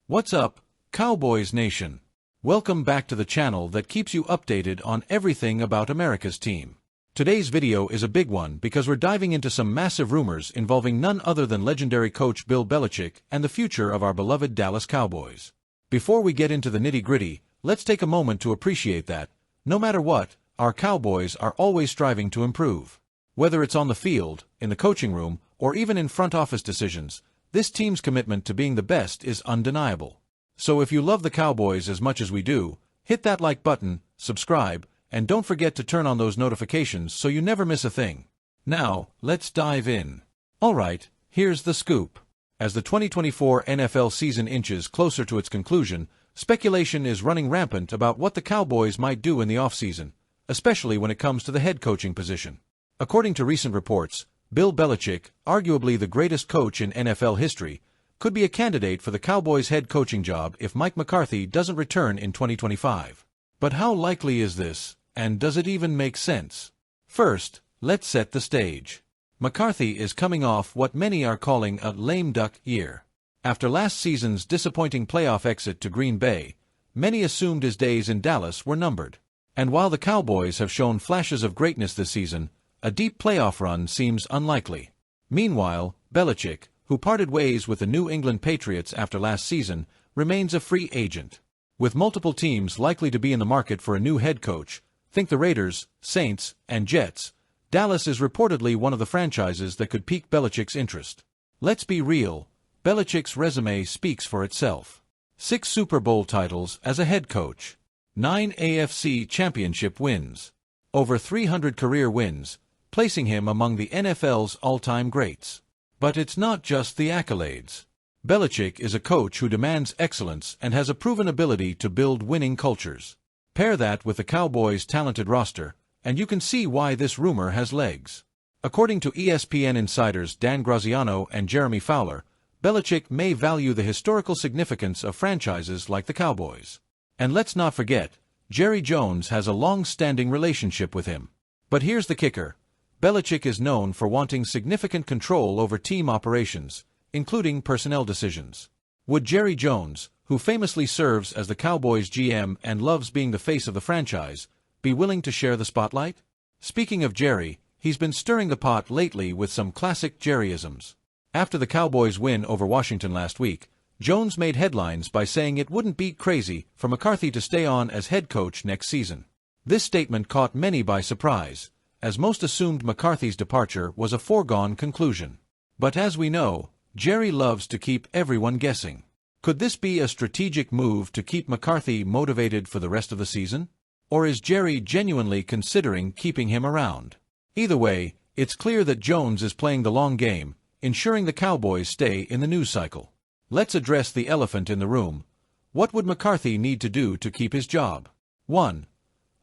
What's up, Cowboys Nation? Welcome back to the channel that keeps you updated on everything about America's team. Today's video is a big one because we're diving into some massive rumors involving none other than legendary coach Bill Belichick and the future of our beloved Dallas Cowboys. Before we get into the nitty-gritty, let's take a moment to appreciate that, no matter what, our Cowboys are always striving to improve. Whether it's on the field, in the coaching room, or even in front office decisions, this team's commitment to being the best is undeniable. So if you love the Cowboys as much as we do, hit that like button, subscribe, and don't forget to turn on those notifications so you never miss a thing. Now, let's dive in. Alright, here's the scoop. As the 2024 NFL season inches closer to its conclusion, speculation is running rampant about what the Cowboys might do in the offseason, especially when it comes to the head coaching position. According to recent reports, Bill Belichick, arguably the greatest coach in NFL history, could be a candidate for the Cowboys' head coaching job if Mike McCarthy doesn't return in 2025. But how likely is this, and does it even make sense? First, let's set the stage. McCarthy is coming off what many are calling a lame duck year. After last season's disappointing playoff exit to Green Bay, many assumed his days in Dallas were numbered. And while the Cowboys have shown flashes of greatness this season, a deep playoff run seems unlikely. Meanwhile, Belichick, who parted ways with the New England Patriots after last season, remains a free agent. With multiple teams likely to be in the market for a new head coach, think the Raiders, Saints, and Jets, Dallas is reportedly one of the franchises that could pique Belichick's interest. Let's be real, Belichick's resume speaks for itself. 6 Super Bowl titles as a head coach, 9 AFC championship wins, over 300 career wins, placing him among the NFL's all-time greats. But it's not just the accolades. Belichick is a coach who demands excellence and has a proven ability to build winning cultures. Pair that with the Cowboys' talented roster, and you can see why this rumor has legs. According to ESPN insiders Dan Graziano and Jeremy Fowler, Belichick may value the historical significance of franchises like the Cowboys. And let's not forget, Jerry Jones has a long-standing relationship with him. But here's the kicker. Belichick is known for wanting significant control over team operations, including personnel decisions. Would Jerry Jones, who famously serves as the Cowboys' GM and loves being the face of the franchise, be willing to share the spotlight? Speaking of Jerry, he's been stirring the pot lately with some classic Jerryisms. After the Cowboys' win over Washington last week, Jones made headlines by saying it wouldn't be crazy for McCarthy to stay on as head coach next season. This statement caught many by surprise, as most assumed McCarthy's departure was a foregone conclusion. But as we know, Jerry loves to keep everyone guessing. Could this be a strategic move to keep McCarthy motivated for the rest of the season? Or is Jerry genuinely considering keeping him around? Either way, it's clear that Jones is playing the long game, ensuring the Cowboys stay in the news cycle. Let's address the elephant in the room. What would McCarthy need to do to keep his job? 1.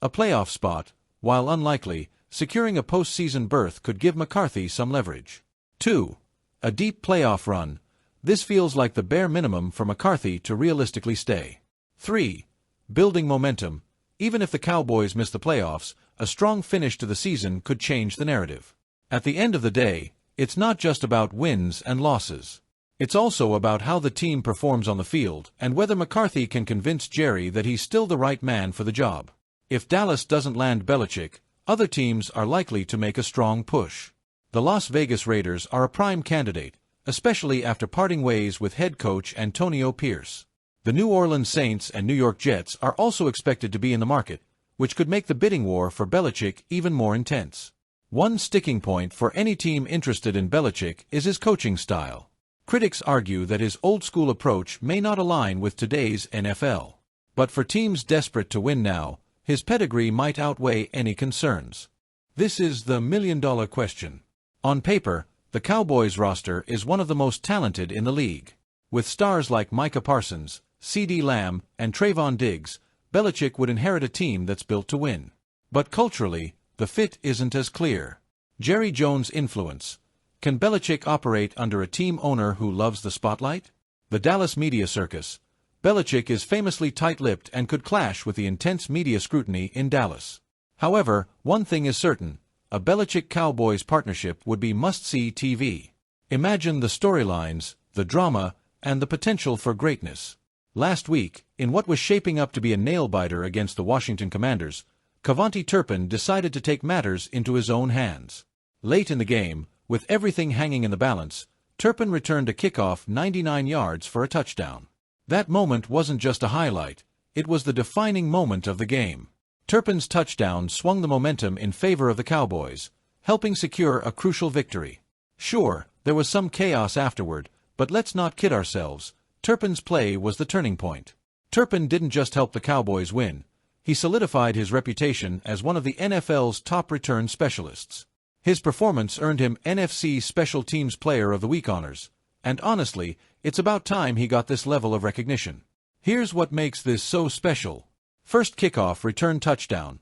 A playoff spot, while unlikely, securing a postseason berth could give McCarthy some leverage. 2. A deep playoff run. This feels like the bare minimum for McCarthy to realistically stay. 3. Building momentum. Even if the Cowboys miss the playoffs, a strong finish to the season could change the narrative. At the end of the day, it's not just about wins and losses. It's also about how the team performs on the field and whether McCarthy can convince Jerry that he's still the right man for the job. If Dallas doesn't land Belichick, other teams are likely to make a strong push. The Las Vegas Raiders are a prime candidate, especially after parting ways with head coach Antonio Pierce. The New Orleans Saints and New York Jets are also expected to be in the market, which could make the bidding war for Belichick even more intense. One sticking point for any team interested in Belichick is his coaching style. Critics argue that his old-school approach may not align with today's NFL. But for teams desperate to win now, his pedigree might outweigh any concerns. This is the million-dollar question. On paper, the Cowboys roster is one of the most talented in the league. With stars like Micah Parsons, CeeDee Lamb, and Trayvon Diggs, Belichick would inherit a team that's built to win. But culturally, the fit isn't as clear. Jerry Jones' influence. Can Belichick operate under a team owner who loves the spotlight? The Dallas media circus. Belichick is famously tight-lipped and could clash with the intense media scrutiny in Dallas. However, one thing is certain, a Belichick-Cowboys partnership would be must-see TV. Imagine the storylines, the drama, and the potential for greatness. Last week, in what was shaping up to be a nail-biter against the Washington Commanders, Cavante Turpin decided to take matters into his own hands. Late in the game, with everything hanging in the balance, Turpin returned a kickoff 99 yards for a touchdown. That moment wasn't just a highlight, it was the defining moment of the game. Turpin's touchdown swung the momentum in favor of the Cowboys, helping secure a crucial victory. Sure, there was some chaos afterward, but let's not kid ourselves. Turpin's play was the turning point. Turpin didn't just help the Cowboys win, he solidified his reputation as one of the NFL's top return specialists. His performance earned him NFC Special Teams Player of the Week honors, and honestly, it's about time he got this level of recognition. Here's what makes this so special. First kickoff return touchdown.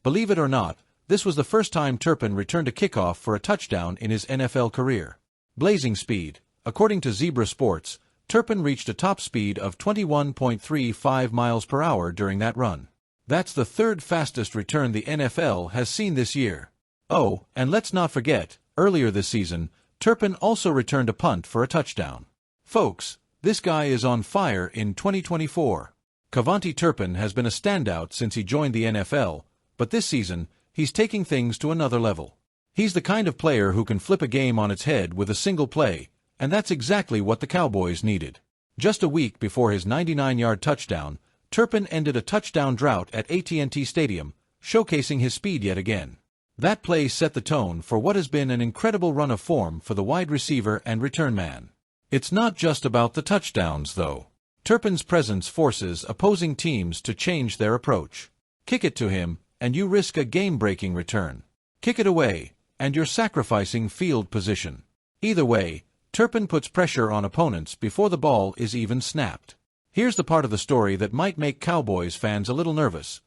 Believe it or not, this was the first time Turpin returned a kickoff for a touchdown in his NFL career. Blazing speed. According to Zebra Sports, Turpin reached a top speed of 21.35 miles per hour during that run. That's the third fastest return the NFL has seen this year. Oh, and let's not forget, earlier this season, Turpin also returned a punt for a touchdown. Folks, this guy is on fire in 2024. Cavante Turpin has been a standout since he joined the NFL, but this season, he's taking things to another level. He's the kind of player who can flip a game on its head with a single play, and that's exactly what the Cowboys needed. Just a week before his 99-yard touchdown, Turpin ended a touchdown drought at AT&T Stadium, showcasing his speed yet again. That play set the tone for what has been an incredible run of form for the wide receiver and return man. It's not just about the touchdowns, though. Turpin's presence forces opposing teams to change their approach. Kick it to him, and you risk a game-breaking return. Kick it away, and you're sacrificing field position. Either way, Turpin puts pressure on opponents before the ball is even snapped. Here's the part of the story that might make Cowboys fans a little nervous.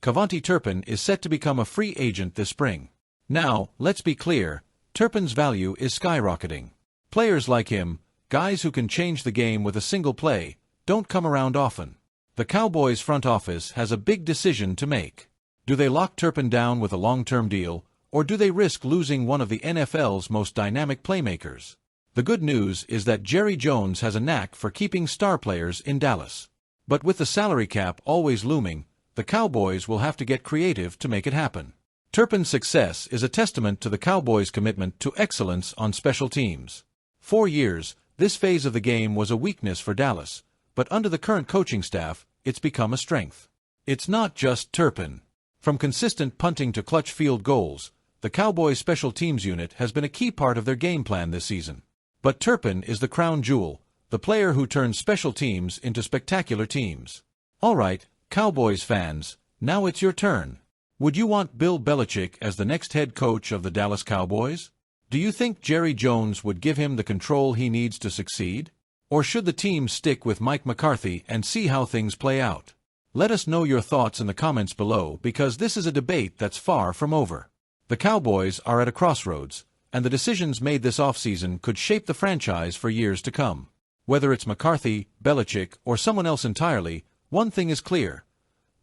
Cavante Turpin is set to become a free agent this spring. Now, let's be clear, Turpin's value is skyrocketing. Players like him, guys who can change the game with a single play, don't come around often. The Cowboys front office has a big decision to make. Do they lock Turpin down with a long-term deal, or do they risk losing one of the NFL's most dynamic playmakers? The good news is that Jerry Jones has a knack for keeping star players in Dallas. But with the salary cap always looming, the Cowboys will have to get creative to make it happen. Turpin's success is a testament to the Cowboys' commitment to excellence on special teams. For years, this phase of the game was a weakness for Dallas, but under the current coaching staff, it's become a strength. It's not just Turpin. From consistent punting to clutch field goals, the Cowboys' special teams unit has been a key part of their game plan this season. But Turpin is the crown jewel, the player who turns special teams into spectacular teams. All right, Cowboys fans, now it's your turn. Would you want Bill Belichick as the next head coach of the Dallas Cowboys? Do you think Jerry Jones would give him the control he needs to succeed? Or should the team stick with Mike McCarthy and see how things play out? Let us know your thoughts in the comments below because this is a debate that's far from over. The Cowboys are at a crossroads, and the decisions made this offseason could shape the franchise for years to come. Whether it's McCarthy, Belichick, or someone else entirely, one thing is clear.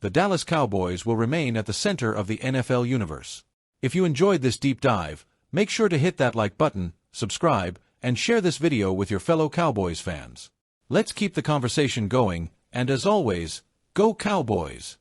The Dallas Cowboys will remain at the center of the NFL universe. If you enjoyed this deep dive, make sure to hit that like button, subscribe, and share this video with your fellow Cowboys fans. Let's keep the conversation going, and as always, go Cowboys!